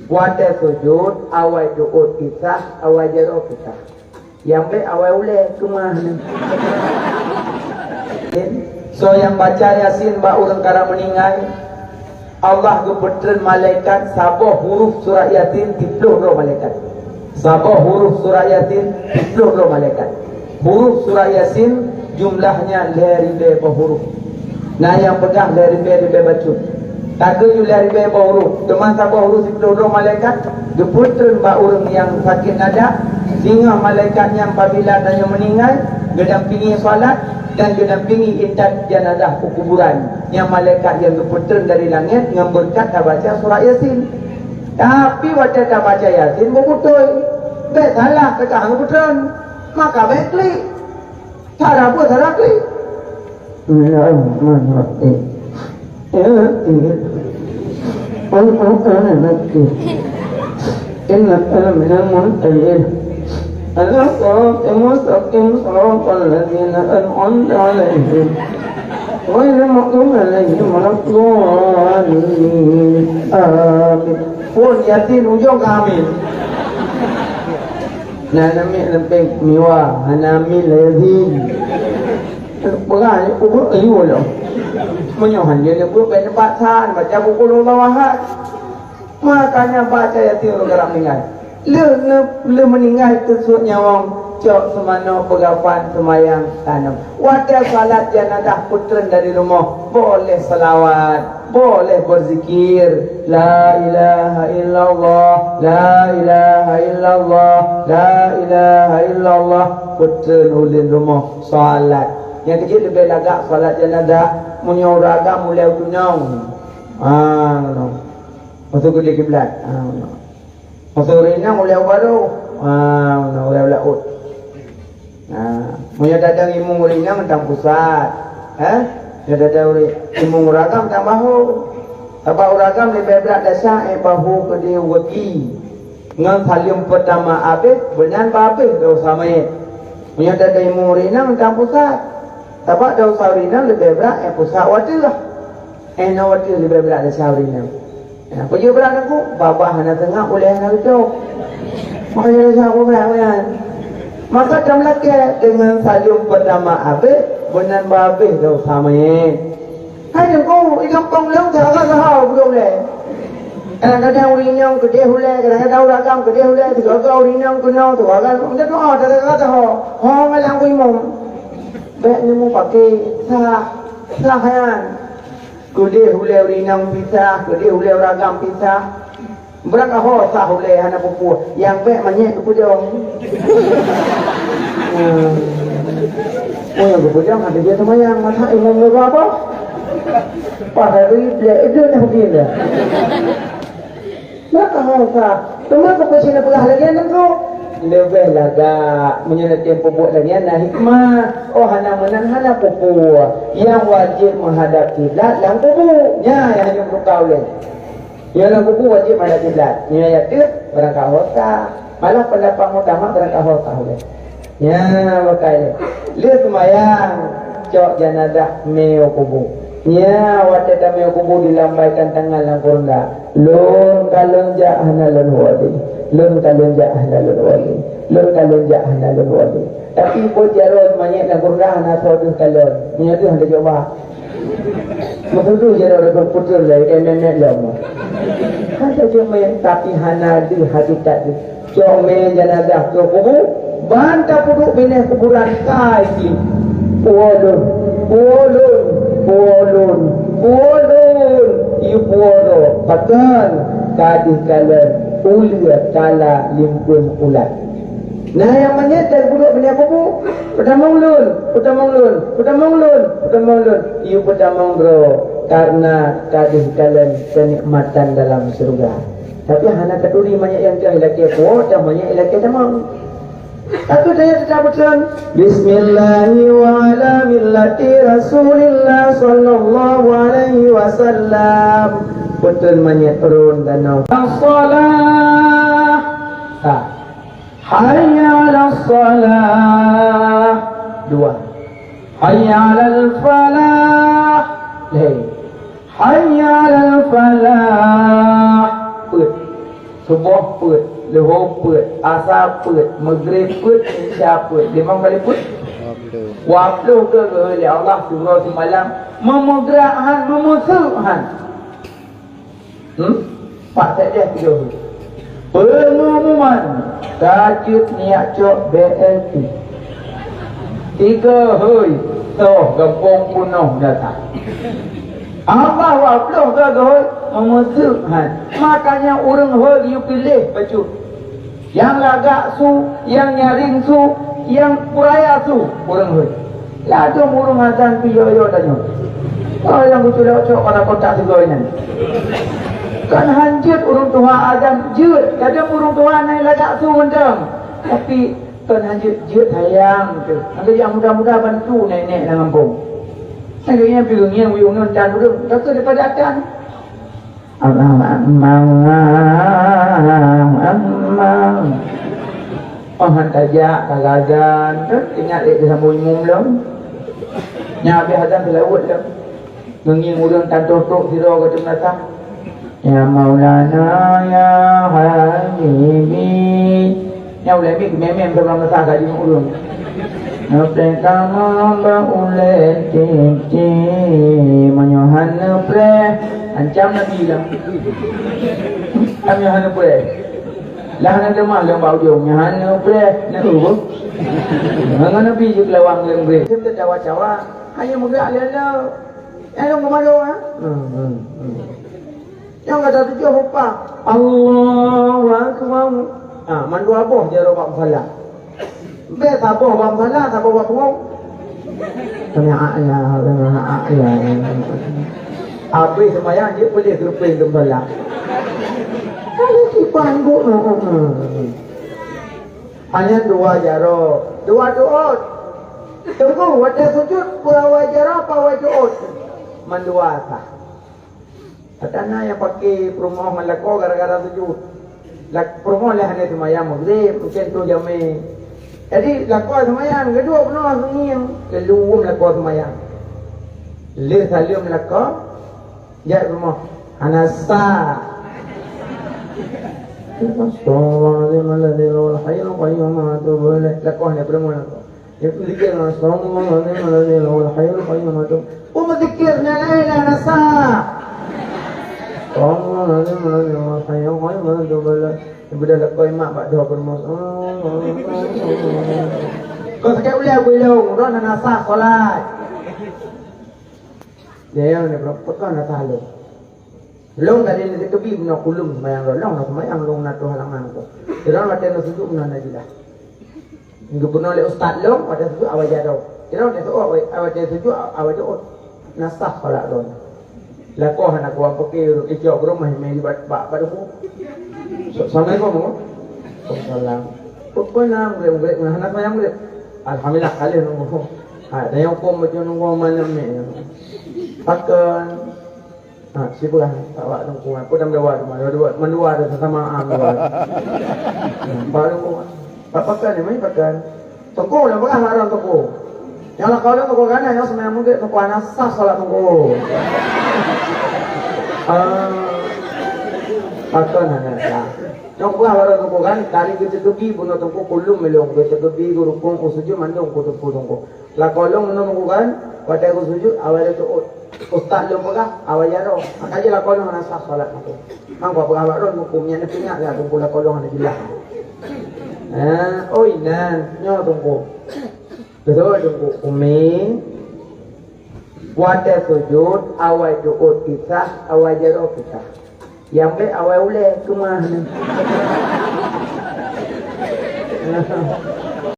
Wadah sujud, awal du'ud pisah, awal jero pisah. Yang baik awal uleh kemah. So yang baca Yasin ba orang kara meninggal, Allah gepetren malaikat sabah huruf surah Yasin 30 malaikat. Sabah huruf surah Yasin 30 malaikat. Huruf surah Yasin jumlahnya ribu huruf. Nah yang pegang ribu baca. Taga you ribu huruf. Teman sabah huruf 30 malaikat gepetren ba orang yang sakit nada, sehingga malaikat yang apabila tanya meninggal gedampingi solat dan gedampingi intat jenazah ke kuburan. Yang malaikat yang gepetren dari langit yang berkat dah baca surah Yasin. Tapi waktu dah baca Yasin betul. Baik salah tekan gepetren. Maka baik klik. Cara apa cara klik? Bismillahirrahmanirrahim. Inna minal muntahin. الصراط المستقيم صراط الذين أنعمت عليهم غير المغضوب عليهم ولا الضالين آمين. Pun Yasin ujung amin. Nami lempeng miwa, nami lazim. Berai buku ayu loh. Menyohan dia buku penempatan baca buku lawahat. Makanya baca Yasin orang meninggal. Le meninggal tersebut nyawang cok semana pegapan semayang tanam. Wadah salat jenazah putren dari rumah boleh selawat, boleh berzikir la ilaha illallah, la ilaha illallah, la ilaha illallah. Putren ulin rumah salat. Yang kecil lebih lagak salat jenazah menyoragam mulai tunang. Masuk ke kiblat. Masuk rina mulai baru. Mulai laut. Punya dadang imung rina tentang pusat. Dia dadang imung ragam tentang bahu. Apa ragam lebih berat dasar bahu ke dia waki. Ngan salim pertama habis benar habis dosa mayat. Punya dadang imung rina tentang pusat. Tapi dosa rina lebih berat pusat wati lah. Wati lebih berat dasar rina. Pergi berat aku, babah anak tengah boleh anak itu. Makanya saya aku berangkat. Maka dalam lagi dengan salim pertama habis, benar habis dah samanya. Hai aku, ikan panglang jangan sahau boleh. Kadang-kadang urinyang gede hulai, kadang-kadang uragam gede hulai, tiga-tiga urinyang kenal tu, agak macam tu ada kata ho ngalang imam. Baik ni mu pakai sahayan. Gede hulai urinyang pisah, gede hulai uragam pisah. Berangkat ho sah hulai anak pupu yang baik banyak kepujang. Yang kepujang ada dia sama yang masa imam apa? Pada hari dia itu dah begini dah. Berangkat ho sah. Cuma kepujang nak perah lagi tu. Lebih lagak menyelesaikan pupuk lagi na hikmah. Oh hana menan hana pupuk yang wajib menghadap kiblat lang pupuk. Ya yang hanya berkau le. Yang lang pupuk wajib menghadap kiblat. Ya ya tu berangkat hota. Malah pendapat utama berangkat hota le. Ya bakai. Lihat semayang cok jenazah meo pupuk. Ya waktu meo pupuk dilambaikan tangan lang kurunda. Lun kalon ja hana lun wadi. Lun kalon ja hana lun wadi. Lun kalon ja hana lun wadi. Tapi buat jarod banyak lang kurunda hana sodus kalon. Ni tu hendak coba. Betul tu jarod berputar lagi nenek lama. Hanya cuma tapi hana di hakikat tu. Cuma jenazah tu kubur, bantah puduk bineh kuburan kaji. Ulun, ulun, ulun, ulun. Iu puro, pakan, kadih kalan, ulia kala limpun ulat. Nah yang mana terpuduk bineh kubur? Pertama ulun, pertama ulun, pertama ulun, pertama ulun. Iu pertama bro. Karena kadih kalian kenikmatan dalam surga. Tapi hana keturi banyak yang kau ilaki kuat dan banyak ilaki tamang. Aku saya tetap betul. Bismillahi wa ala millati Rasulillah sallallahu alaihi wasallam. Betul banyak turun dan nau. As-salah. Hayya 'alas salah. Dua. Hayya 'alal falah. Hey. Hayya 'alal falah. subuh put, luhur put, asar put, maghrib put, isya put. 5 kali put. Waktu ke oleh Allah suruh semalam memugerahan, memusuhan. Pak Sekdes tu. Pengumuman tajuk niat cok BLT. 3 hari toh gempung penuh datang. Allah waktu ke memusuhan. Makanya orang hari you pilih baju. Yang lagak su, yang nyaring su, yang puraya su, orang hui. Lalu burung azan piyo-yo tanya. Oh yang butuh cok pada kotak segala kan hanjut urung tua azan jut. Kadang urung tua naik lagak su mendang. Tapi kan hanjut jut sayang tu. Nanti yang muda-muda bantu nenek dalam kampung. Akhirnya pilihnya uyung dan urung. Tak daripada akan. Amang. Oh hantajak kagazan tu ingat dia sambung umum lam. Nya habis azan selawat lam. Nging urang tantok sira ke tempat. Ya Maulana ya Habibi. Ya ulai mi memem dalam masa gaji urang. Nopre kama ba ulai titi manyohan nopre ancam nabi lam. Kami hana pre. Lah nak demah lang bau jong hana pre na ubo. Ngan nabi juk lawang lang bre. Sem cawa-cawa hanya megak lelo. Elong kemana ha? Yang kata tujuh apa? Allahu Akbar. Mandu apa jaro bab salah. Be sabo bab salah, sabo bab ngau. Tanya ya. Apa semayang dia boleh grupin gembala. Kalau si panggu hanya 2 jaro, 2 doot. Tunggu, wajah sujud, pura jaro apa wajah doot? Manduasa. Katana yang pakai promo malako gara-gara sujud. Lak promo lah hanya semayang maghrib, mungkin tu jami. Jadi lakwa semayang, kedua penuh sunyi keluum lakwa semayang. Le salim lakwa, jat promo anasa. Astagfirullahaladzim al-hayyul qayyum atubu ilaih. Lakwa ni promo lakwa. Itu zikir astagfirullahaladzim al-hayyul qayyum atubu. Zikirnya la ilaha nasa. Astagfirullahaladzim al-hayyul qayyum atubu ilaih. Ibadah lakwa mak bak doa permos. Kau sakit uliah belum, dah nasa solat. Dia ni berapa kan nasa lu. Long tadi ni kebi bina kulum semayang long nak semayang long nak tu halaman tu. Dia macam nak sujud bina nak jilah. Enggak pernah oleh ustaz long pada sujud awal jadau. Dia nak sujud awal jadau. Nasah solat tu. Lakoh nak kuat pakai ikut rumah mai bak pada ku. Assalamualaikum. Waalaikumsalam. Pokoknya boleh nak semayang boleh. Alhamdulillah kali nunggu. Ada yang pun macam nunggu malam ni. Akan sibulah awak tunggu. Aku dah mendua ada sama ambil. Baru pakai ni mai pakai. Tunggu lah bukan haram tunggu. Yang lah kalau tunggu kan yang semayang mungkin tunggu anak sah salat tunggu. Akan anak sah. Yang buah baru tunggu kan tadi kita tebi bunuh tunggu kulum melong kita tebi guru pun sujud mandung tunggu. Lah kalau tunggu kan pada sujud awal itu ustaz lom pegah awal jaro. Makanya lah kalau nak sah salat tu. Hang buat pegah baru hukumnya nak ingat lah tunggu lah kalau nak jelas. Oh ina nyo tunggu. Betul tunggu umi. Wada sujud awal doa kita awal jaro kita. Yang baik awal uleh ke mana?